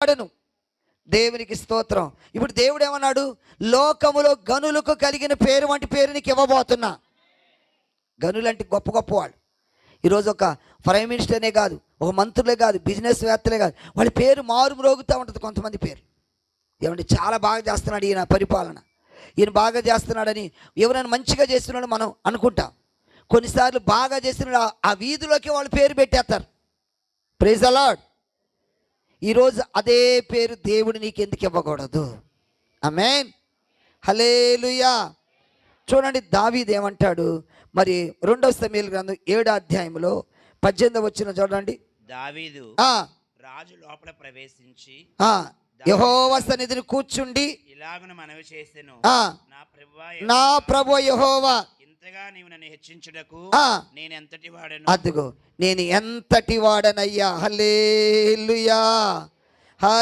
వాడను. దేవునికి స్తోత్రం. ఇప్పుడు దేవుడు ఏమన్నాడు? లోకములో గనులకు కలిగిన పేరు వంటి పేరు నీకు ఇవ్వబోతున్నా. గనులంటే గొప్ప గొప్ప వాళ్ళు. ఈరోజు ఒక ప్రైమ్ మినిస్టర్నే కాదు, ఒక మంత్రులే కాదు, బిజినెస్ వేత్తలే కాదు, వాళ్ళ పేరు మారు మ్రోగుతూ ఉంటుంది. కొంతమంది పేరు ఏమంటే చాలా బాగా చేస్తున్నాడు ఈయన పరిపాలన, ఈయన బాగా చేస్తున్నాడని ఎవరైనా మంచిగా చేస్తున్నాడు మనం అనుకుంటాం. కొన్నిసార్లు బాగా చేస్తున్నాడు ఆ వీధిలోకి వాళ్ళు పేరు పెట్టేస్తారు. Praise the Lord. ఈరోజు అదే పేరు దేవుడు నీకు ఎందుకు ఇవ్వకూడదు? ఆమేన్, హల్లెలూయా. చూడండి దావీదు ఏమంటాడు మరి 2 సమూయేలు గ్రంథం 7వ అధ్యాయంలో 18వ వచనం చూడండి. దావీదు రాజు లోపల ప్రవేశించి యెహోవా సన్నిధిని కూర్చుండి ఇలాగున మనవి చేసెను, నా ప్రభువా యెహోవా, ఇంతగా నీవు నన్ను హెచ్చించుటకు నేను ఎంతటి వాడను. అదిగో నేను ఎంతటి వాడనయ్యా. హల్లెలూయా.